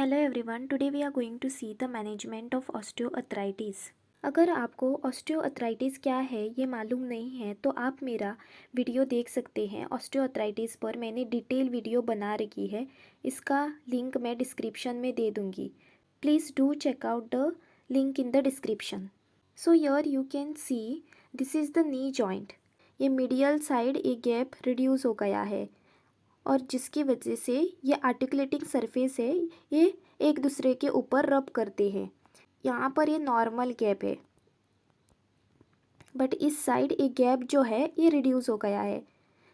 Hello everyone, today we are going to see the management of osteoarthritis. अगर आपको osteoarthritis क्या है ये मालूम नहीं है तो आप मेरा वीडियो देख सकते हैं। ऑस्टियोआर्थराइटिस पर मैंने डिटेल वीडियो बना रखी है, इसका लिंक मैं डिस्क्रिप्शन में दे दूँगी। Please do check out the link in the description. So here you can see this is the knee joint. ये मीडियल साइड एक गैप रिड्यूस हो गया है और जिसकी वजह से ये आर्टिकुलेटिंग सरफेस है, ये एक दूसरे के ऊपर रब करते हैं। यहाँ पर ये नॉर्मल गैप है, बट इस साइड एक गैप जो है ये रिड्यूस हो गया है।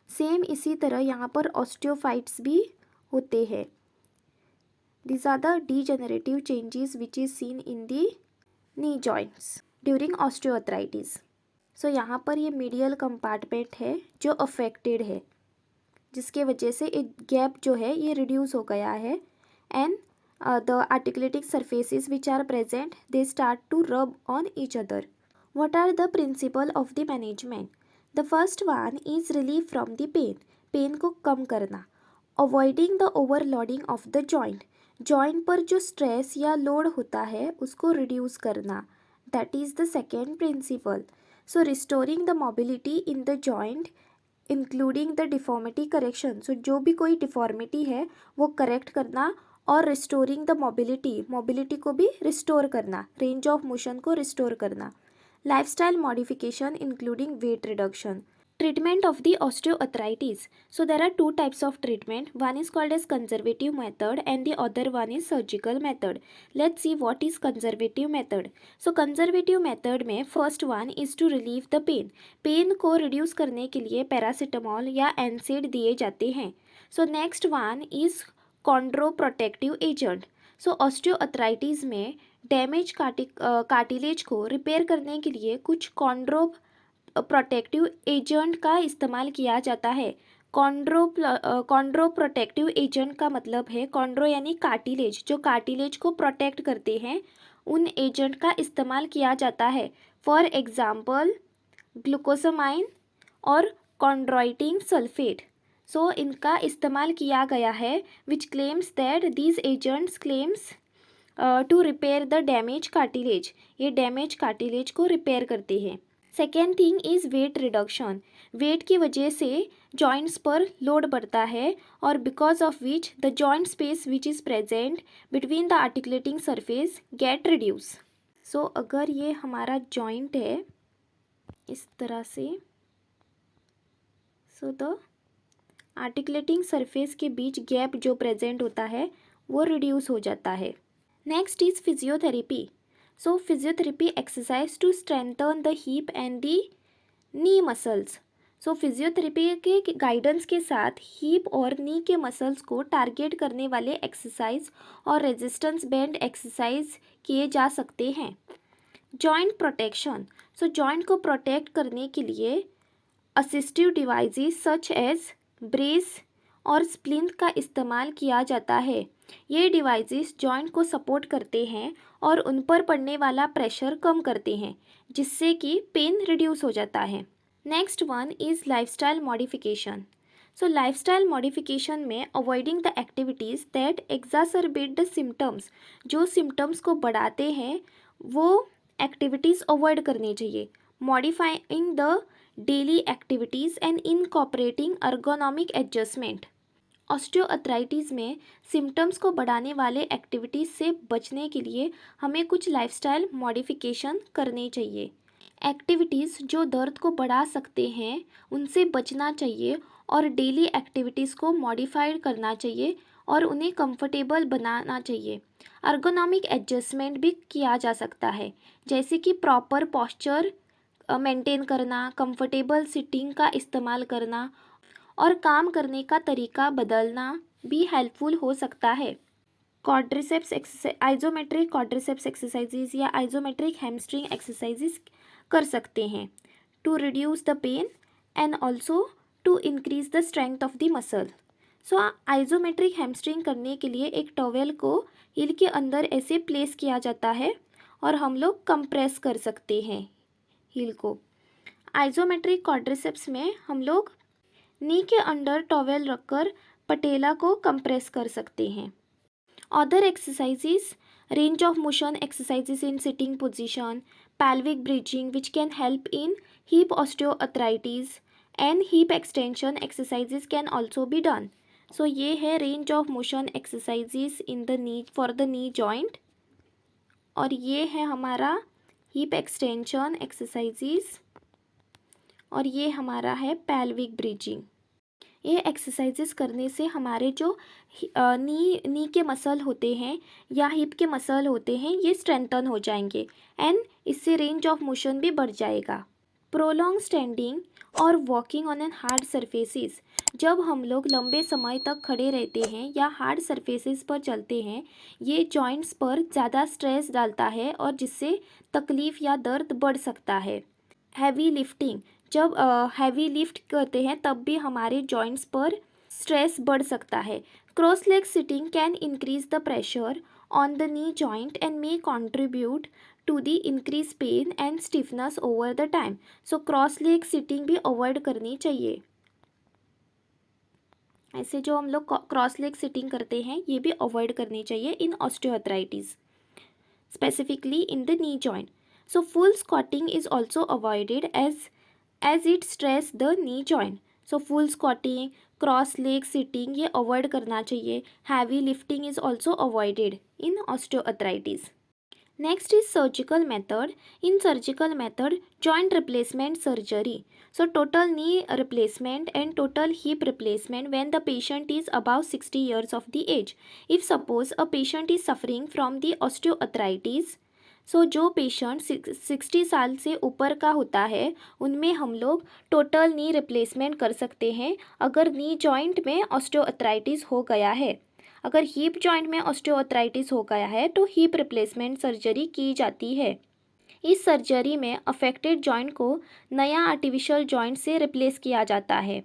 सेम इसी तरह यहाँ पर ऑस्टियोफाइट्स भी होते हैं। This are the degenerative changes which is seen in the knee joints during osteoarthritis. So यहाँ पर ये मीडियल कंपार्टमेंट है जो अफेक्टेड है, जिसके वजह से एक गैप जो है ये रिड्यूस हो गया है and the articulating surfaces which are present they start to rub on each other. What are the principal of the management? The first one is relief from the pain, pain को कम करना। Avoiding the overloading of the joint, joint पर जो stress या load होता है उसको reduce करना, that is the second principle. So restoring the mobility in the joint including the deformity correction, so जो भी कोई डिफॉर्मिटी है वो करेक्ट करना, और रिस्टोरिंग द मोबिलिटी, मोबिलिटी को भी रिस्टोर करना, रेंज ऑफ मोशन को रिस्टोर करना। Lifestyle modification including weight reduction. Treatment of the osteoarthritis. So there are two types of treatment. One is called as conservative method and the other one is surgical method. Let's see what is conservative method. So conservative method में first one is to relieve the pain. Pain को reduce करने के लिए paracetamol या NSAID दिए जाते हैं. So next one is chondroprotective agent. So osteoarthritis में डैमेज कार्टिलेज को रिपेयर करने के लिए कुछ प्रोटेक्टिव एजेंट का इस्तेमाल किया जाता है। कॉन्ड्रो प्रोटेक्टिव एजेंट का मतलब है, कॉन्ड्रो यानी कार्टिलेज, जो कार्टिलेज को प्रोटेक्ट करते हैं उन एजेंट का इस्तेमाल किया जाता है। फॉर एग्जांपल ग्लूकोसामाइन और कॉन्ड्रोइटिन सल्फेट। सो इनका इस्तेमाल किया गया है which claims that these agents claims to repair the damage cartilage, ये डैमेज कार्टिलेज को रिपेयर करते हैं। Second thing is weight reduction. Weight की वजह से जॉइंट्स पर लोड बढ़ता है और because of which the joint space which is present between the articulating surface get reduce. So अगर ये हमारा जॉइंट है इस तरह से, सो द आर्टिकुलेटिंग सरफेस के बीच गैप जो प्रेजेंट होता है वो रिड्यूस हो जाता है। Next is physiotherapy. So physiotherapy exercise to strengthen the hip and the knee muscles. So physiotherapy के गाइडेंस के साथ हिप और नी के मसल्स को टारगेट करने वाले एक्सरसाइज और रेजिस्टेंस बैंड एक्सरसाइज किए जा सकते हैं। Joint protection. सो जॉइंट को प्रोटेक्ट करने के लिए assistive devices such as brace और स्प्लिंट का इस्तेमाल किया जाता है। ये डिवाइसेस जॉइंट को सपोर्ट करते हैं और उन पर पड़ने वाला प्रेशर कम करते हैं, जिससे कि पेन रिड्यूस हो जाता है। Next one is lifestyle modification. So lifestyle modification में avoiding the activities that exacerbate the symptoms, जो सिम्टम्स को बढ़ाते हैं वो एक्टिविटीज़ अवॉइड करनी चाहिए। Modifying the daily activities and incorporating ergonomic adjustment. Osteoarthritis में सिम्टम्स को बढ़ाने वाले एक्टिविटीज़ से बचने के लिए हमें कुछ लाइफस्टाइल मॉडिफिकेशन करने चाहिए। एक्टिविटीज़ जो दर्द को बढ़ा सकते हैं उनसे बचना चाहिए और डेली एक्टिविटीज़ को मॉडिफाइड करना चाहिए और उन्हें कंफर्टेबल बनाना चाहिए। अर्गोनॉमिक एडजस्टमेंट भी किया जा सकता है, जैसे कि प्रॉपर पॉस्चर मेंटेन करना, कंफर्टेबल सिटिंग का इस्तेमाल करना और काम करने का तरीका बदलना भी हेल्पफुल हो सकता है। Quadriceps exercise, isometric quadriceps exercises या आइजोमेट्रिक हैमस्ट्रिंग एक्सरसाइजेज कर सकते हैं to reduce the pain and also to increase the strength of the muscle. So isometric hamstring करने के लिए एक टॉवेल को हील के अंदर ऐसे प्लेस किया जाता है और हम लोग कंप्रेस कर सकते हैं हील को। आइजोमेट्रिक क्वाड्रिसेप्स में हम लोग नी के अंडर टॉवेल रखकर पटेला को कंप्रेस कर सकते हैं। Other exercises, range of motion exercises in sitting position, pelvic bridging which can help in hip osteoarthritis, and hip extension exercises can also be done. So ये है range of motion exercises in the knee for the knee joint, और ये है हमारा hip extension exercises, और ये हमारा है pelvic bridging. ये एक्सरसाइजेस करने से हमारे जो नी के मसल होते हैं या हिप के मसल होते हैं ये स्ट्रेंथन हो जाएंगे, एंड इससे रेंज ऑफ मोशन भी बढ़ जाएगा. प्रोलॉन्ग स्टैंडिंग और walking on an hard surfaces, जब हम लोग लंबे समय तक खड़े रहते हैं या हार्ड सरफेसेस पर चलते हैं, ये जॉइंट्स पर ज़्यादा स्ट्रेस डालता है और जिससे तकलीफ़ या दर्द बढ़ सकता है. हैवी लिफ्टिंग, जब हैवी लिफ्ट करते हैं तब भी हमारे जॉइंट्स पर स्ट्रेस बढ़ सकता है. Cross leg sitting can increase the pressure on the knee joint and may contribute to the increase pain and stiffness over the time. So cross leg sitting भी अवॉइड करनी चाहिए. ऐसे जो हम लोग क्रॉस लेग सिटिंग करते हैं ये भी अवॉइड करनी चाहिए in osteoarthritis, specifically in the knee joint. So full squatting is also avoided as it stress the knee joint. So full squatting, cross leg sitting ये avoid करना चाहिए. Heavy lifting is also avoided in osteoarthritis. Next is surgical method. In surgical method, joint replacement surgery. So total knee replacement and total hip replacement when the patient is above 60 years of the age. If suppose a patient is suffering from the osteoarthritis, सो जो patient 60 साल से ऊपर का होता है उनमें हम लोग टोटल नी रिप्लेसमेंट कर सकते हैं अगर नी जॉइंट में ऑस्टियोआर्थराइटिस हो गया है. अगर हिप जॉइंट में ऑस्टियोआर्थराइटिस हो गया है तो हिप रिप्लेसमेंट सर्जरी की जाती है. इस सर्जरी में अफेक्टेड जॉइंट को नया आर्टिफिशियल जॉइंट से रिप्लेस किया जाता है.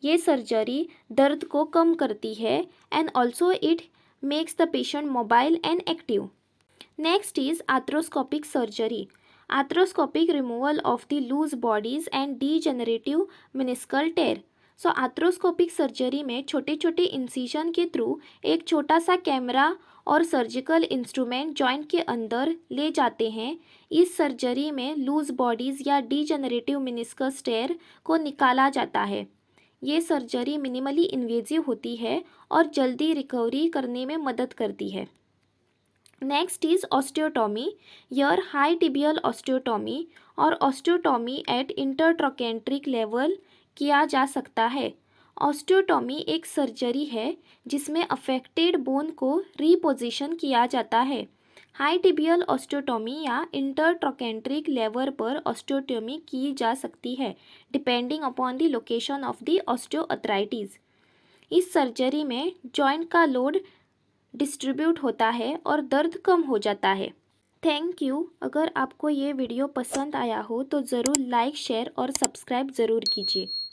ये सर्जरी दर्द को कम करती है and also it makes the patient mobile and active. Next is arthroscopic surgery. Arthroscopic removal of the loose bodies and degenerative meniscal tear. So arthroscopic surgery में छोटे छोटे इंसिजन के थ्रू एक छोटा सा कैमरा और सर्जिकल इंस्ट्रूमेंट जॉइंट के अंदर ले जाते हैं. इस सर्जरी में लूज बॉडीज़ या डीजेनरेटिव मेनिस्कस टेयर को निकाला जाता है. ये सर्जरी मिनिमली इन्वेजिव होती है और जल्दी रिकवरी करने में मदद करती है. Next is osteotomy. Yeah high tibial osteotomy और ऑस्टियोटॉमी एट इंटरट्रोकेंट्रिक लेवल किया जा सकता है. ऑस्टियोटॉमी एक सर्जरी है जिसमें अफेक्टेड बोन को रीपोजिशन किया जाता है. हाई टिबियल ऑस्टियोटॉमी या इंटरट्रोकेंट्रिक लेवल पर ऑस्टियोटॉमी की जा सकती है depending upon the location of the osteoarthritis. इस सर्जरी में जॉइंट का लोड डिस्ट्रीब्यूट होता है और दर्द कम हो जाता है. Thank you. अगर आपको ये वीडियो पसंद आया हो तो ज़रूर लाइक, शेयर और सब्सक्राइब ज़रूर कीजिए.